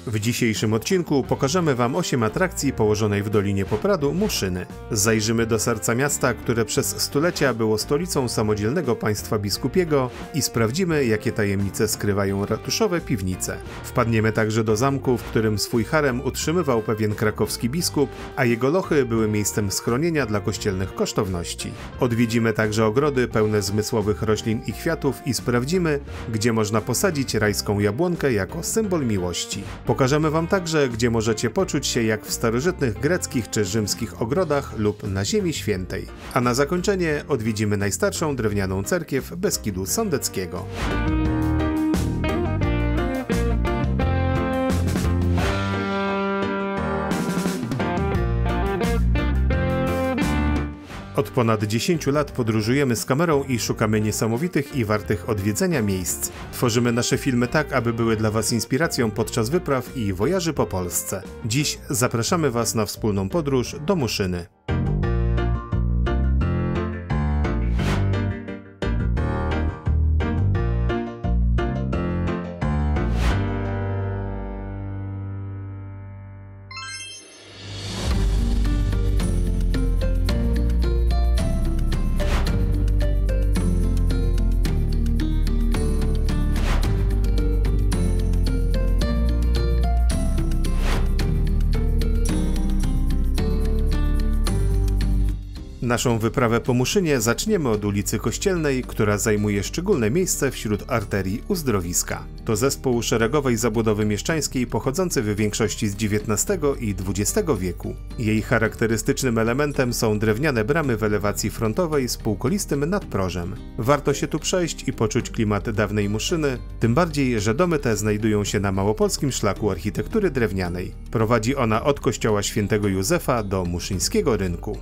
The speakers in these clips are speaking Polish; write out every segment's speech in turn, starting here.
W dzisiejszym odcinku pokażemy Wam 8 atrakcji położonej w Dolinie Popradu Muszyny. Zajrzymy do serca miasta, które przez stulecia było stolicą samodzielnego państwa biskupiego i sprawdzimy, jakie tajemnice skrywają ratuszowe piwnice. Wpadniemy także do zamku, w którym swój harem utrzymywał pewien krakowski biskup, a jego lochy były miejscem schronienia dla kościelnych kosztowności. Odwiedzimy także ogrody pełne zmysłowych roślin i kwiatów i sprawdzimy, gdzie można posadzić rajską jabłonkę jako symbol miłości. Pokażemy Wam także, gdzie możecie poczuć się jak w starożytnych greckich czy rzymskich ogrodach lub na Ziemi Świętej. A na zakończenie odwiedzimy najstarszą drewnianą cerkiew Beskidu Sądeckiego. Od ponad 10 lat podróżujemy z kamerą i szukamy niesamowitych i wartych odwiedzenia miejsc. Tworzymy nasze filmy tak, aby były dla Was inspiracją podczas wypraw i wojaży po Polsce. Dziś zapraszamy Was na wspólną podróż do Muszyny. Naszą wyprawę po Muszynie zaczniemy od ulicy Kościelnej, która zajmuje szczególne miejsce wśród arterii uzdrowiska. To zespół szeregowej zabudowy mieszczańskiej pochodzący w większości z XIX i XX wieku. Jej charakterystycznym elementem są drewniane bramy w elewacji frontowej z półkolistym nadprożem. Warto się tu przejść i poczuć klimat dawnej Muszyny, tym bardziej, że domy te znajdują się na małopolskim szlaku architektury drewnianej. Prowadzi ona od kościoła Świętego Józefa do muszyńskiego rynku.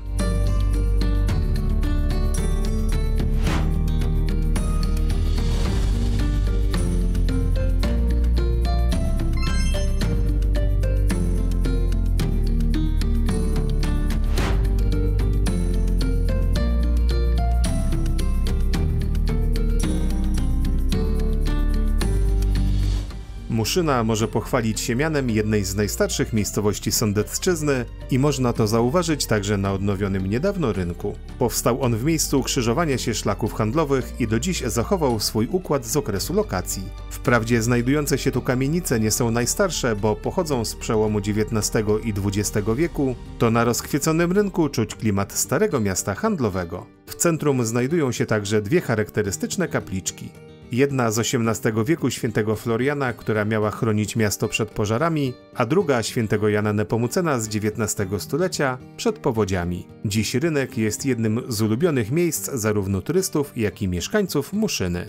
Muszyna może pochwalić się mianem jednej z najstarszych miejscowości Sądecczyzny i można to zauważyć także na odnowionym niedawno rynku. Powstał on w miejscu ukrzyżowania się szlaków handlowych i do dziś zachował swój układ z okresu lokacji. Wprawdzie znajdujące się tu kamienice nie są najstarsze, bo pochodzą z przełomu XIX i XX wieku, to na rozchwieconym rynku czuć klimat starego miasta handlowego. W centrum znajdują się także dwie charakterystyczne kapliczki. Jedna z XVIII wieku świętego Floriana, która miała chronić miasto przed pożarami, a druga świętego Jana Nepomucena z XIX stulecia przed powodziami. Dziś rynek jest jednym z ulubionych miejsc zarówno turystów, jak i mieszkańców Muszyny.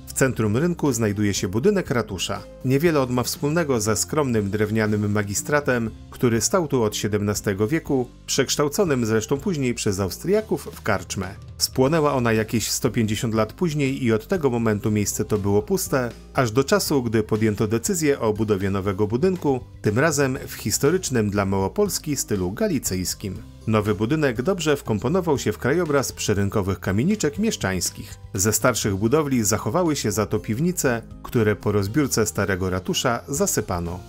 W centrum rynku znajduje się budynek ratusza. Niewiele on ma wspólnego ze skromnym drewnianym magistratem, który stał tu od XVII wieku, przekształconym zresztą później przez Austriaków w karczmę. Spłonęła ona jakieś 150 lat później i od tego momentu miejsce to było puste, aż do czasu, gdy podjęto decyzję o budowie nowego budynku, tym razem w historycznym dla Małopolski stylu galicyjskim. Nowy budynek dobrze wkomponował się w krajobraz przyrynkowych kamieniczek mieszczańskich. Ze starszych budowli zachowały się za to piwnice, które po rozbiórce starego ratusza zasypano.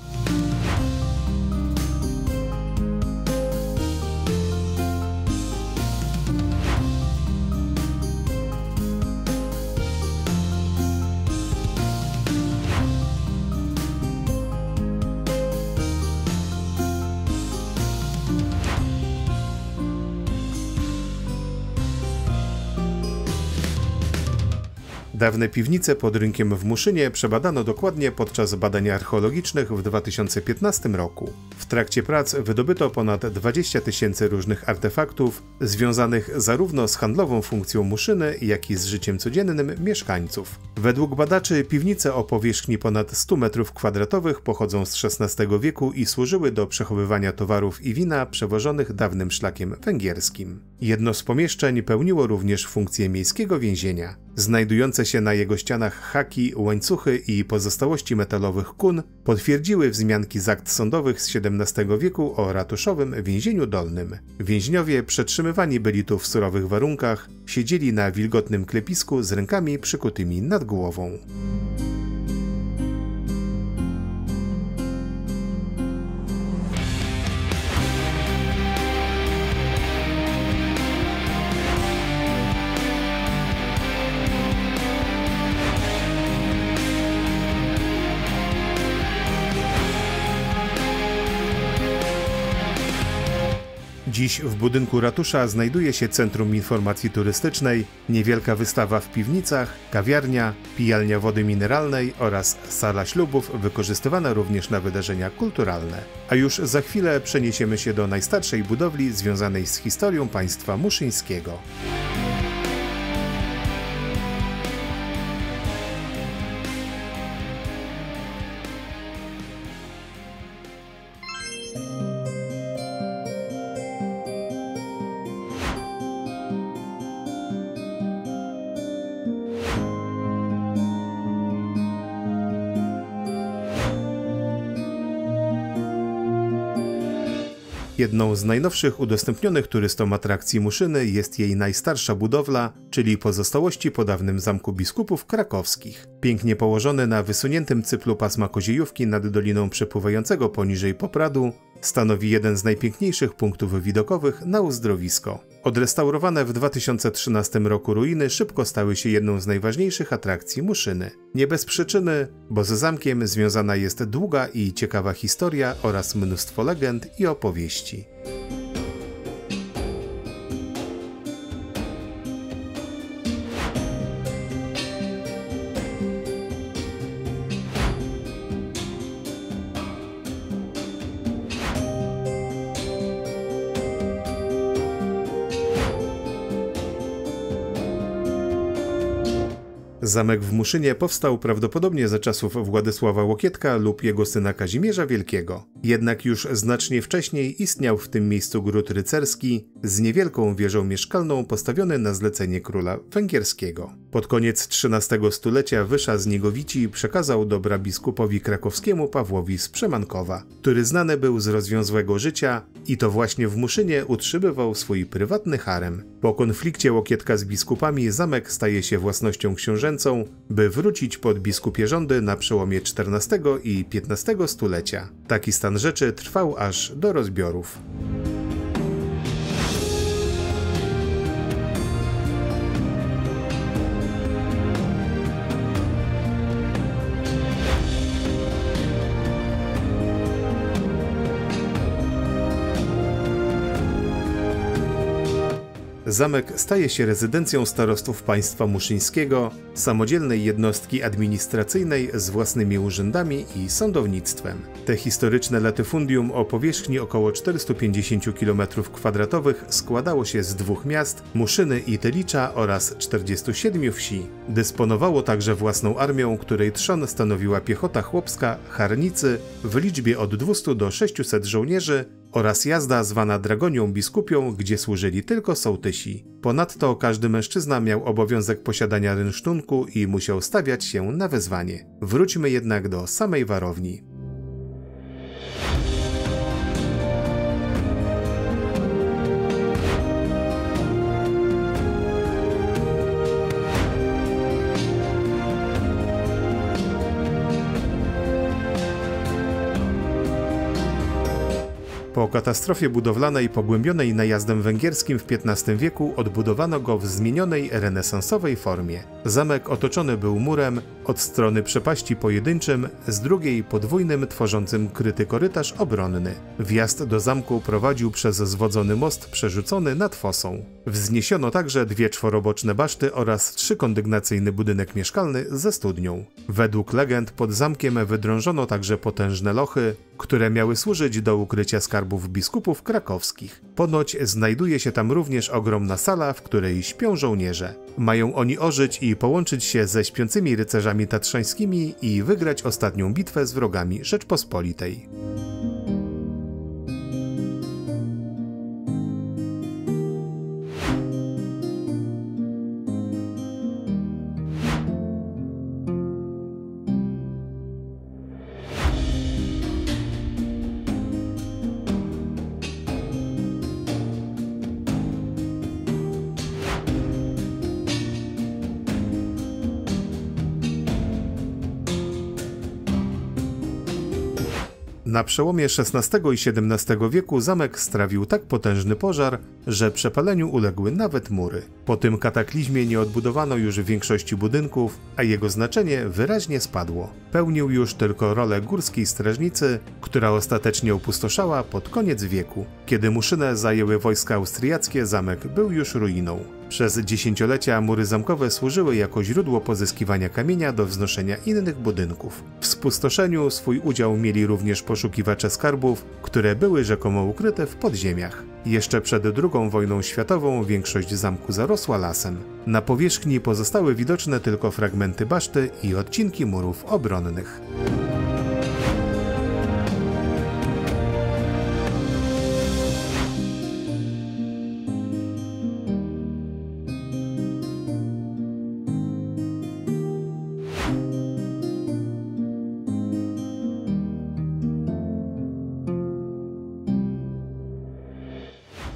Dawne piwnice pod rynkiem w Muszynie przebadano dokładnie podczas badań archeologicznych w 2015 roku. W trakcie prac wydobyto ponad 20 000 różnych artefaktów związanych zarówno z handlową funkcją Muszyny, jak i z życiem codziennym mieszkańców. Według badaczy piwnice o powierzchni ponad 100 m2 pochodzą z XVI wieku i służyły do przechowywania towarów i wina przewożonych dawnym szlakiem węgierskim. Jedno z pomieszczeń pełniło również funkcję miejskiego więzienia. Znajdujące się na jego ścianach haki, łańcuchy i pozostałości metalowych kun potwierdziły wzmianki z akt sądowych z XVII wieku o ratuszowym więzieniu dolnym. Więźniowie przetrzymywani byli tu w surowych warunkach, siedzieli na wilgotnym klepisku z rękami przykutymi nad głową. Dziś w budynku ratusza znajduje się Centrum Informacji Turystycznej, niewielka wystawa w piwnicach, kawiarnia, pijalnia wody mineralnej oraz sala ślubów wykorzystywana również na wydarzenia kulturalne. A już za chwilę przeniesiemy się do najstarszej budowli związanej z historią państwa muszyńskiego. Jedną z najnowszych udostępnionych turystom atrakcji Muszyny jest jej najstarsza budowla, czyli pozostałości po dawnym zamku biskupów krakowskich. Pięknie położony na wysuniętym cyplu pasma Koziejówki nad doliną przepływającego poniżej Popradu, stanowi jeden z najpiękniejszych punktów widokowych na uzdrowisko. Odrestaurowane w 2013 roku ruiny szybko stały się jedną z najważniejszych atrakcji Muszyny. Nie bez przyczyny, bo z zamkiem związana jest długa i ciekawa historia oraz mnóstwo legend i opowieści. Zamek w Muszynie powstał prawdopodobnie za czasów Władysława Łokietka lub jego syna Kazimierza Wielkiego. Jednak już znacznie wcześniej istniał w tym miejscu gród rycerski z niewielką wieżą mieszkalną postawiony na zlecenie króla węgierskiego. Pod koniec XIII stulecia Wysza z Niegowici przekazał dobra biskupowi krakowskiemu Pawłowi z Przemankowa, który znany był z rozwiązłego życia i to właśnie w Muszynie utrzymywał swój prywatny harem. Po konflikcie Łokietka z biskupami zamek staje się własnością książęcą, by wrócić pod biskupie rządy na przełomie XIV i XV stulecia. Taki stan rzeczy trwał aż do rozbiorów. Zamek staje się rezydencją starostów państwa muszyńskiego, samodzielnej jednostki administracyjnej z własnymi urzędami i sądownictwem. Te historyczne latyfundium o powierzchni około 450 km² składało się z 2 miast, Muszyny i Tylicza oraz 47 wsi. Dysponowało także własną armią, której trzon stanowiła piechota chłopska Harnicy w liczbie od 200 do 600 żołnierzy, oraz jazda zwana dragonią biskupią, gdzie służyli tylko sołtysi. Ponadto każdy mężczyzna miał obowiązek posiadania rynsztunku i musiał stawiać się na wezwanie. Wróćmy jednak do samej warowni. Po katastrofie budowlanej pogłębionej najazdem węgierskim w XV wieku odbudowano go w zmienionej renesansowej formie. Zamek otoczony był murem, od strony przepaści pojedynczym, z drugiej podwójnym tworzącym kryty korytarz obronny. Wjazd do zamku prowadził przez zwodzony most przerzucony nad fosą. Wzniesiono także 2 czworoboczne baszty oraz 3-kondygnacyjny budynek mieszkalny ze studnią. Według legend pod zamkiem wydrążono także potężne lochy, które miały służyć do ukrycia skarbów biskupów krakowskich. Ponoć znajduje się tam również ogromna sala, w której śpią żołnierze. Mają oni ożyć i połączyć się ze śpiącymi rycerzami tatrzańskimi i wygrać ostatnią bitwę z wrogami Rzeczpospolitej. Na przełomie XVI i XVII wieku zamek strawił tak potężny pożar, że przepaleniu uległy nawet mury. Po tym kataklizmie nie odbudowano już większości budynków, a jego znaczenie wyraźnie spadło. Pełnił już tylko rolę górskiej strażnicy, która ostatecznie opustoszała pod koniec wieku. Kiedy Muszynę zajęły wojska austriackie, zamek był już ruiną. Przez dziesięciolecia mury zamkowe służyły jako źródło pozyskiwania kamienia do wznoszenia innych budynków. W spustoszeniu swój udział mieli również poszukiwacze skarbów, które były rzekomo ukryte w podziemiach. Jeszcze przed II wojną światową większość zamku zarosła lasem. Na powierzchni pozostały widoczne tylko fragmenty baszty i odcinki murów obronnych.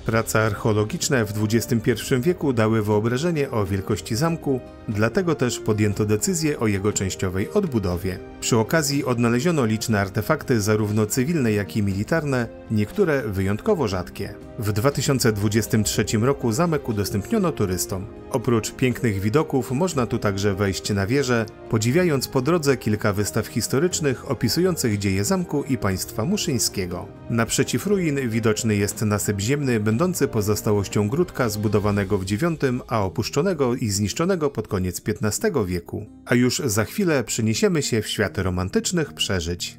Prace archeologiczne w XXI wieku dały wyobrażenie o wielkości zamku, dlatego też podjęto decyzję o jego częściowej odbudowie. Przy okazji odnaleziono liczne artefakty zarówno cywilne, jak i militarne, niektóre wyjątkowo rzadkie. W 2023 roku zamek udostępniono turystom. Oprócz pięknych widoków można tu także wejść na wieżę, podziwiając po drodze kilka wystaw historycznych opisujących dzieje zamku i państwa muszyńskiego. Naprzeciw ruin widoczny jest nasyp ziemny, będący pozostałością gródka zbudowanego w IX, a opuszczonego i zniszczonego pod koniec XV wieku. A już za chwilę przeniesiemy się w świat romantycznych przeżyć.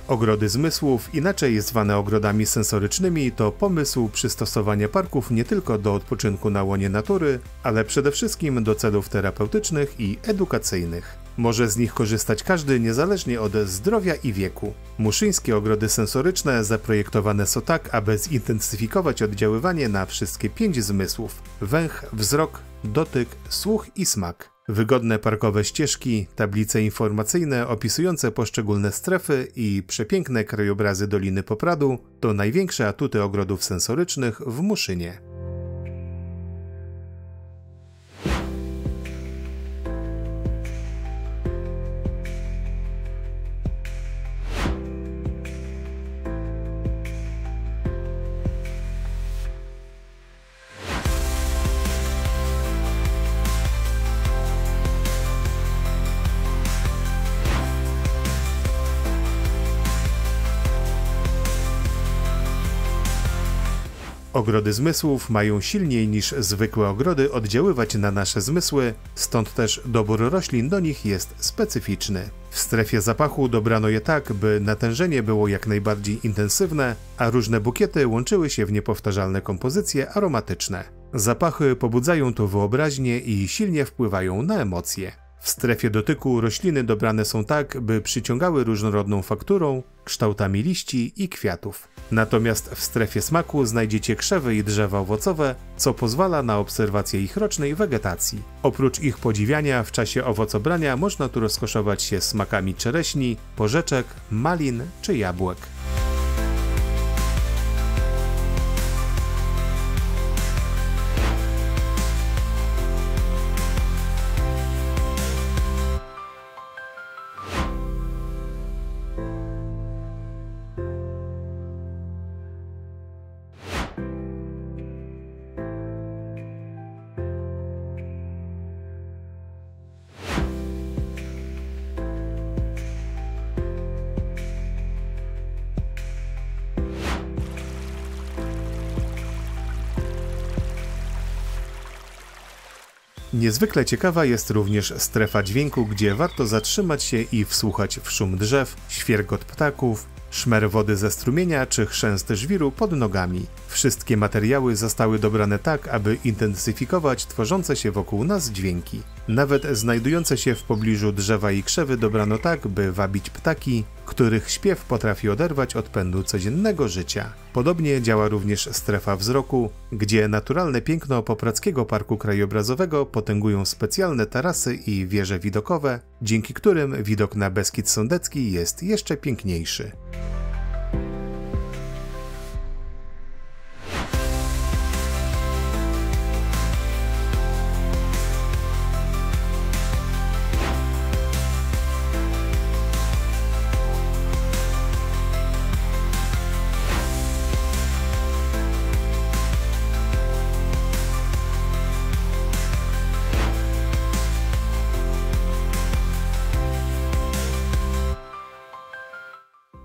Ogrody zmysłów, inaczej zwane ogrodami sensorycznymi, to pomysł przystosowania parków nie tylko do odpoczynku na łonie natury, ale przede wszystkim do celów terapeutycznych i edukacyjnych. Może z nich korzystać każdy niezależnie od zdrowia i wieku. Muszyńskie ogrody sensoryczne zaprojektowane są tak, aby zintensyfikować oddziaływanie na wszystkie 5 zmysłów: węch, wzrok, dotyk, słuch i smak. Wygodne parkowe ścieżki, tablice informacyjne opisujące poszczególne strefy i przepiękne krajobrazy Doliny Popradu to największe atuty ogrodów sensorycznych w Muszynie. Ogrody zmysłów mają silniej niż zwykłe ogrody oddziaływać na nasze zmysły, stąd też dobór roślin do nich jest specyficzny. W strefie zapachu dobrano je tak, by natężenie było jak najbardziej intensywne, a różne bukiety łączyły się w niepowtarzalne kompozycje aromatyczne. Zapachy pobudzają tu wyobraźnię i silnie wpływają na emocje. W strefie dotyku rośliny dobrane są tak, by przyciągały różnorodną fakturą, kształtami liści i kwiatów. Natomiast w strefie smaku znajdziecie krzewy i drzewa owocowe, co pozwala na obserwację ich rocznej wegetacji. Oprócz ich podziwiania w czasie owocobrania można tu rozkoszować się smakami czereśni, porzeczek, malin czy jabłek. Niezwykle ciekawa jest również strefa dźwięku, gdzie warto zatrzymać się i wsłuchać w szum drzew, świergot ptaków, szmer wody ze strumienia czy chrzęst żwiru pod nogami. Wszystkie materiały zostały dobrane tak, aby intensyfikować tworzące się wokół nas dźwięki. Nawet znajdujące się w pobliżu drzewa i krzewy dobrano tak, by wabić ptaki, których śpiew potrafi oderwać od pędu codziennego życia. Podobnie działa również strefa wzroku, gdzie naturalne piękno Popradzkiego Parku Krajobrazowego potęgują specjalne tarasy i wieże widokowe, dzięki którym widok na Beskid Sądecki jest jeszcze piękniejszy.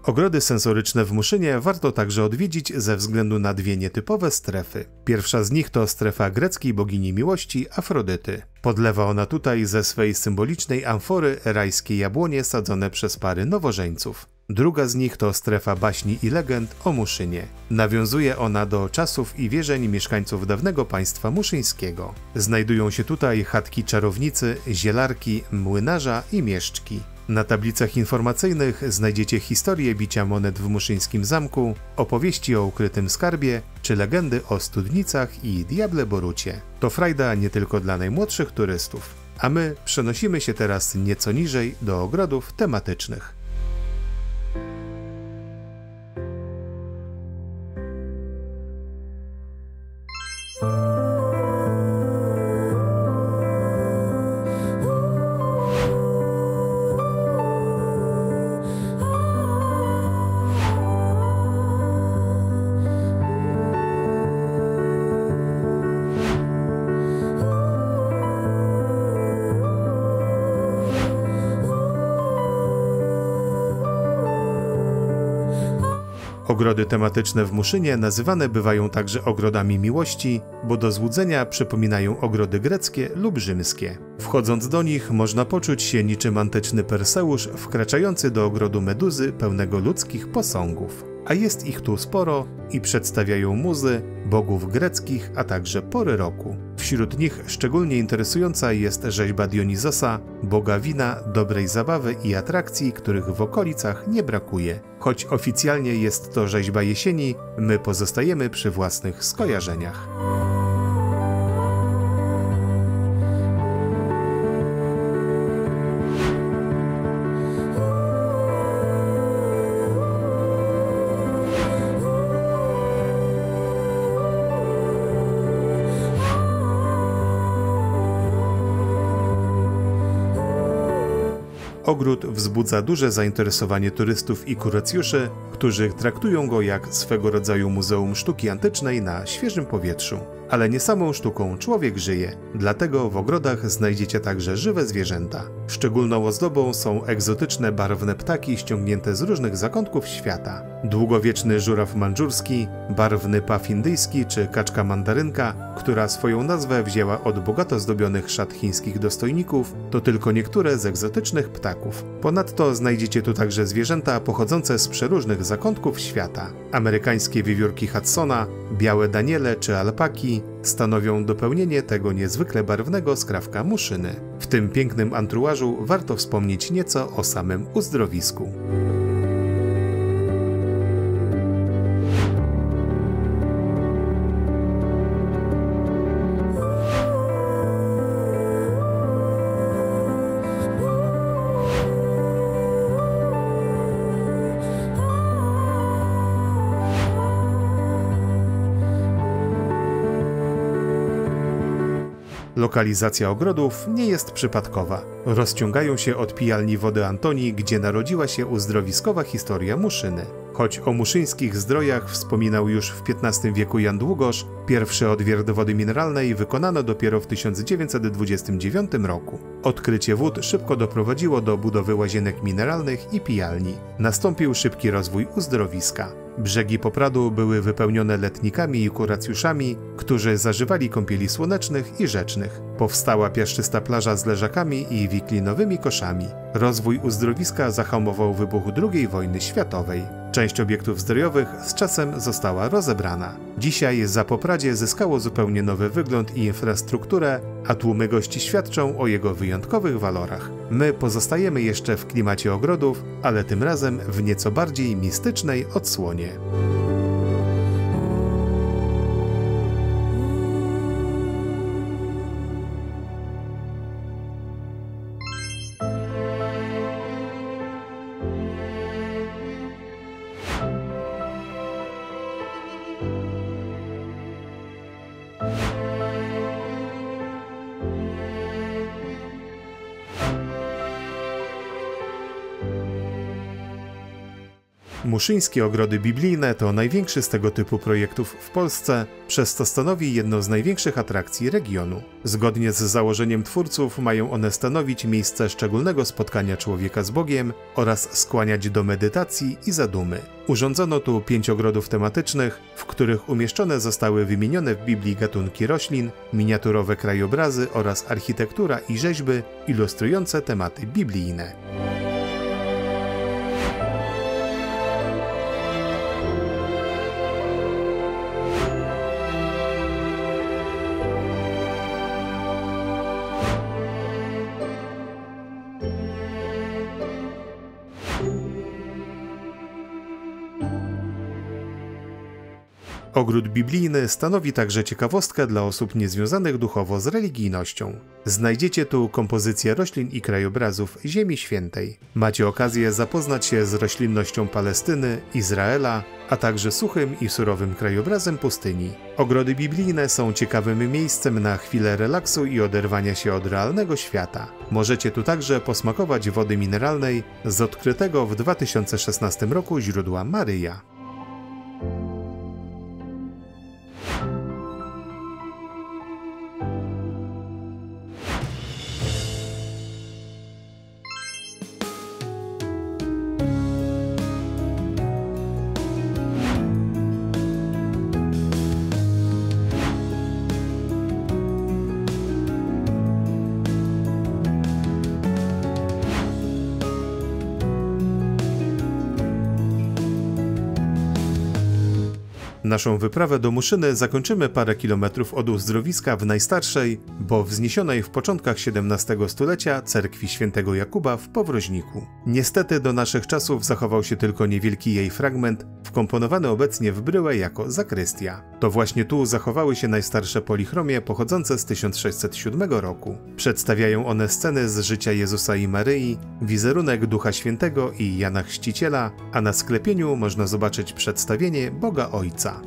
Ogrody sensoryczne w Muszynie warto także odwiedzić ze względu na dwie nietypowe strefy. Pierwsza z nich to strefa greckiej bogini miłości Afrodyty. Podlewa ona tutaj ze swej symbolicznej amfory rajskie jabłonie sadzone przez pary nowożeńców. Druga z nich to strefa baśni i legend o Muszynie. Nawiązuje ona do czasów i wierzeń mieszkańców dawnego państwa muszyńskiego. Znajdują się tutaj chatki czarownicy, zielarki, młynarza i mieszczki. Na tablicach informacyjnych znajdziecie historię bicia monet w muszyńskim zamku, opowieści o ukrytym skarbie, czy legendy o studnicach i Diable Borucie. To frajda nie tylko dla najmłodszych turystów. A my przenosimy się teraz nieco niżej do ogrodów tematycznych. Ogrody tematyczne w Muszynie nazywane bywają także ogrodami miłości, bo do złudzenia przypominają ogrody greckie lub rzymskie. Wchodząc do nich można poczuć się niczym antyczny Perseusz wkraczający do ogrodu Meduzy pełnego ludzkich posągów. A jest ich tu sporo i przedstawiają muzy, bogów greckich, a także pory roku. Wśród nich szczególnie interesująca jest rzeźba Dionizosa, boga wina, dobrej zabawy i atrakcji, których w okolicach nie brakuje. Choć oficjalnie jest to rzeźba jesieni, my pozostajemy przy własnych skojarzeniach. Ogród wzbudza duże zainteresowanie turystów i kuracjuszy, którzy traktują go jak swego rodzaju muzeum sztuki antycznej na świeżym powietrzu. Ale nie samą sztuką człowiek żyje, dlatego w ogrodach znajdziecie także żywe zwierzęta. Szczególną ozdobą są egzotyczne barwne ptaki ściągnięte z różnych zakątków świata. Długowieczny żuraw mandżurski, barwny paw indyjski czy kaczka mandarynka, która swoją nazwę wzięła od bogato zdobionych szat chińskich dostojników, to tylko niektóre z egzotycznych ptaków. Ponadto znajdziecie tu także zwierzęta pochodzące z przeróżnych zakątków świata. Amerykańskie wiewiórki Hudsona, białe daniele czy alpaki, Antoni stanowią dopełnienie tego niezwykle barwnego skrawka Muszyny. W tym pięknym anturażu warto wspomnieć nieco o samym uzdrowisku. Lokalizacja ogrodów nie jest przypadkowa. Rozciągają się od pijalni wody Antoni, gdzie narodziła się uzdrowiskowa historia Muszyny. Choć o muszyńskich zdrojach wspominał już w XV wieku Jan Długosz, pierwszy odwiert wody mineralnej wykonano dopiero w 1929 roku. Odkrycie wód szybko doprowadziło do budowy łazienek mineralnych i pijalni. Nastąpił szybki rozwój uzdrowiska. Brzegi Popradu były wypełnione letnikami i kuracjuszami, którzy zażywali kąpieli słonecznych i rzecznych. Powstała piaszczysta plaża z leżakami i wiklinowymi koszami. Rozwój uzdrowiska zahamował wybuch II wojny światowej. Część obiektów zdrojowych z czasem została rozebrana. Dzisiaj Zapopradzie zyskało zupełnie nowy wygląd i infrastrukturę, a tłumy gości świadczą o jego wyjątkowych walorach. My pozostajemy jeszcze w klimacie ogrodów, ale tym razem w nieco bardziej mistycznej odsłonie. Muszyńskie ogrody biblijne to największy z tego typu projektów w Polsce, przez co stanowi jedną z największych atrakcji regionu. Zgodnie z założeniem twórców mają one stanowić miejsce szczególnego spotkania człowieka z Bogiem oraz skłaniać do medytacji i zadumy. Urządzono tu 5 ogrodów tematycznych, w których umieszczone zostały wymienione w Biblii gatunki roślin, miniaturowe krajobrazy oraz architektura i rzeźby ilustrujące tematy biblijne. Ogród biblijny stanowi także ciekawostkę dla osób niezwiązanych duchowo z religijnością. Znajdziecie tu kompozycję roślin i krajobrazów Ziemi Świętej. Macie okazję zapoznać się z roślinnością Palestyny, Izraela, a także suchym i surowym krajobrazem pustyni. Ogrody biblijne są ciekawym miejscem na chwilę relaksu i oderwania się od realnego świata. Możecie tu także posmakować wody mineralnej z odkrytego w 2016 roku źródła Maryja. Naszą wyprawę do Muszyny zakończymy parę kilometrów od uzdrowiska w najstarszej, bo wzniesionej w początkach XVII stulecia cerkwi świętego Jakuba w Powroźniku. Niestety do naszych czasów zachował się tylko niewielki jej fragment, wkomponowany obecnie w bryłę jako zakrystia. To właśnie tu zachowały się najstarsze polichromie pochodzące z 1607 roku. Przedstawiają one sceny z życia Jezusa i Maryi, wizerunek Ducha Świętego i Jana Chrzciciela, a na sklepieniu można zobaczyć przedstawienie Boga Ojca.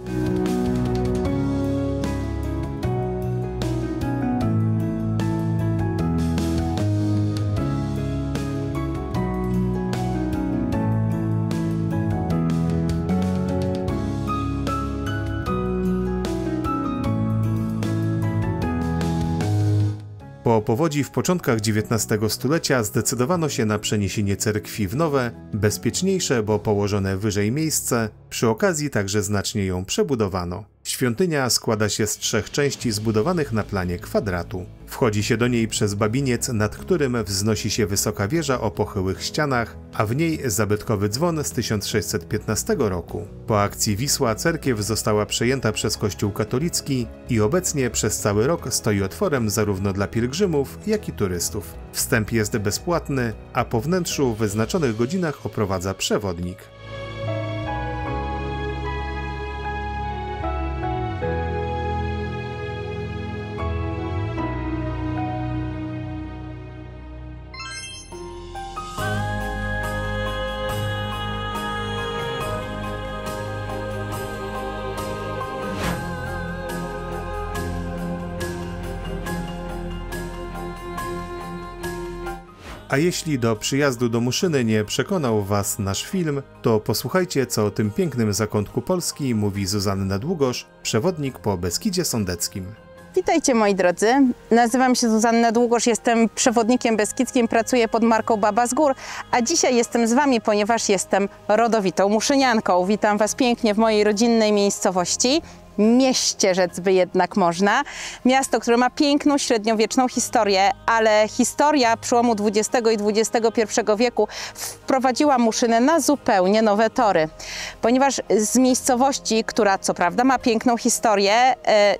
Po powodzi w początkach XIX stulecia zdecydowano się na przeniesienie cerkwi w nowe, bezpieczniejsze, bo położone wyżej miejsce, przy okazji także znacznie ją przebudowano. Świątynia składa się z 3 części zbudowanych na planie kwadratu. Wchodzi się do niej przez babiniec, nad którym wznosi się wysoka wieża o pochyłych ścianach, a w niej zabytkowy dzwon z 1615 roku. Po akcji Wisła cerkiew została przejęta przez Kościół katolicki i obecnie przez cały rok stoi otworem zarówno dla pielgrzymów, jak i turystów. Wstęp jest bezpłatny, a po wnętrzu w wyznaczonych godzinach oprowadza przewodnik. A jeśli do przyjazdu do Muszyny nie przekonał Was nasz film, to posłuchajcie, co o tym pięknym zakątku Polski mówi Zuzanna Długosz, przewodnik po Beskidzie Sądeckim. Witajcie moi drodzy, nazywam się Zuzanna Długosz, jestem przewodnikiem beskidzkim, pracuję pod marką Baba z Gór, a dzisiaj jestem z Wami, ponieważ jestem rodowitą muszynianką. Witam Was pięknie w mojej rodzinnej miejscowości. Mieście rzec by jednak można. Miasto, które ma piękną średniowieczną historię, ale historia przełomu XX i XXI wieku wprowadziła Muszynę na zupełnie nowe tory. Ponieważ z miejscowości, która co prawda ma piękną historię,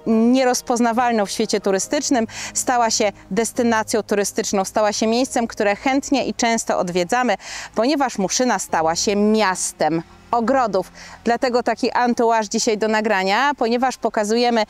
nierozpoznawalną w świecie turystycznym, stała się destynacją turystyczną, stała się miejscem, które chętnie i często odwiedzamy, ponieważ Muszyna stała się miastem ogrodów. Dlatego taki entourage dzisiaj do nagrania, ponieważ pokazujemy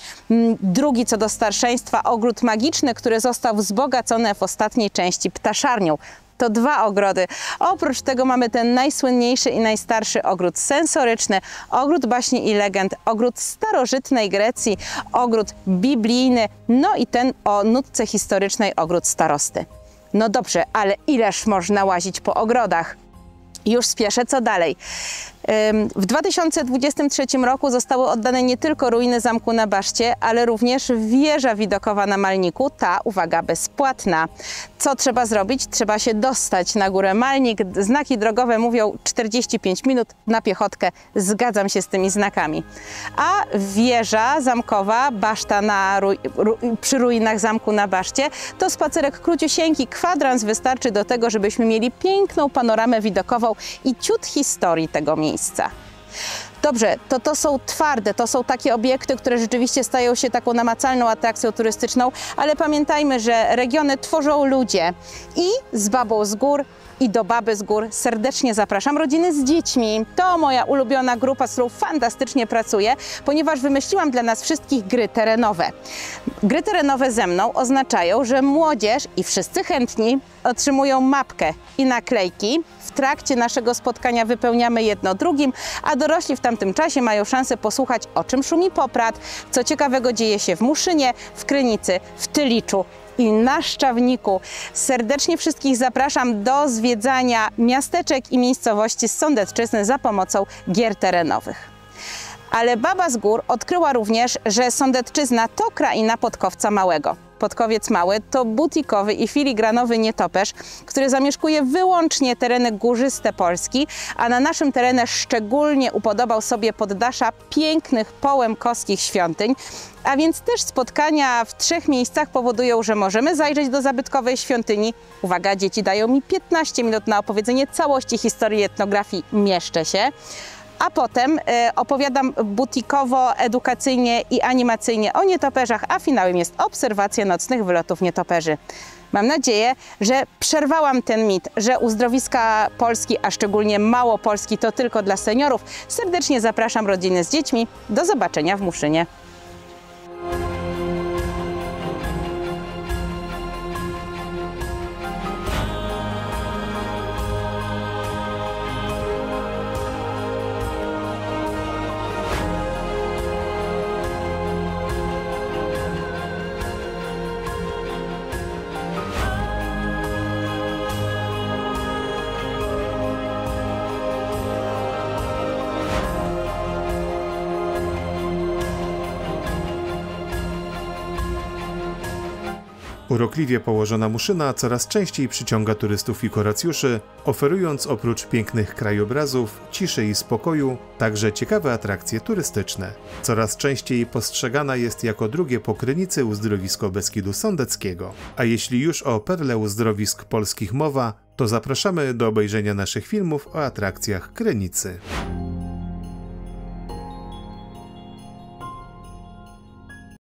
drugi co do starszeństwa ogród magiczny, który został wzbogacony w ostatniej części ptaszarnią. To 2 ogrody. Oprócz tego mamy ten najsłynniejszy i najstarszy ogród sensoryczny, ogród baśni i legend, ogród starożytnej Grecji, ogród biblijny, no i ten o nutce historycznej ogród starosty. No dobrze, ale ileż można łazić po ogrodach? Już spieszę, co dalej? W 2023 roku zostały oddane nie tylko ruiny zamku na Baszcie, ale również wieża widokowa na Malniku, ta, uwaga, bezpłatna. Co trzeba zrobić? Trzeba się dostać na górę Malnik. Znaki drogowe mówią 45 minut na piechotkę. Zgadzam się z tymi znakami. A wieża zamkowa, baszta przy ruinach zamku na Baszcie, to spacerek króciusieńki, kwadrans wystarczy do tego, żebyśmy mieli piękną panoramę widokową i ciut historii tego miejsca. Dobrze, to są twarde, to są takie obiekty, które rzeczywiście stają się taką namacalną atrakcją turystyczną, ale pamiętajmy, że regiony tworzą ludzie i z Babą z Gór i do Baby z Gór serdecznie zapraszam rodziny z dziećmi. To moja ulubiona grupa, z którą fantastycznie pracuję, ponieważ wymyśliłam dla nas wszystkich gry terenowe. Gry terenowe ze mną oznaczają, że młodzież i wszyscy chętni otrzymują mapkę i naklejki. W trakcie naszego spotkania wypełniamy jedno drugim, a dorośli w tamtym czasie mają szansę posłuchać, o czym szumi Poprad, co ciekawego dzieje się w Muszynie, w Krynicy, w Tyliczu i na Szczawniku. Serdecznie wszystkich zapraszam do zwiedzania miasteczek i miejscowości z Sądecczyzny za pomocą gier terenowych. Ale Baba z Gór odkryła również, że Sądecczyzna to kraina Podkowca Małego. Podkowiec Mały to butikowy i filigranowy nietoperz, który zamieszkuje wyłącznie tereny górzyste Polski, a na naszym terenie szczególnie upodobał sobie poddasza pięknych połękowskich świątyń, a więc też spotkania w 3 miejscach powodują, że możemy zajrzeć do zabytkowej świątyni. Uwaga, dzieci dają mi 15 minut na opowiedzenie całości historii etnografii, mieszczę się. A potem opowiadam butikowo, edukacyjnie i animacyjnie o nietoperzach, a finałem jest obserwacja nocnych wylotów nietoperzy. Mam nadzieję, że przerwałam ten mit, że uzdrowiska Polski, a szczególnie Małopolski, to tylko dla seniorów. Serdecznie zapraszam rodziny z dziećmi. Do zobaczenia w Muszynie. Urokliwie położona Muszyna coraz częściej przyciąga turystów i kuracjuszy, oferując oprócz pięknych krajobrazów, ciszy i spokoju, także ciekawe atrakcje turystyczne. Coraz częściej postrzegana jest jako drugie po Krynicy uzdrowisko Beskidu Sądeckiego. A jeśli już o perle uzdrowisk polskich mowa, to zapraszamy do obejrzenia naszych filmów o atrakcjach Krynicy.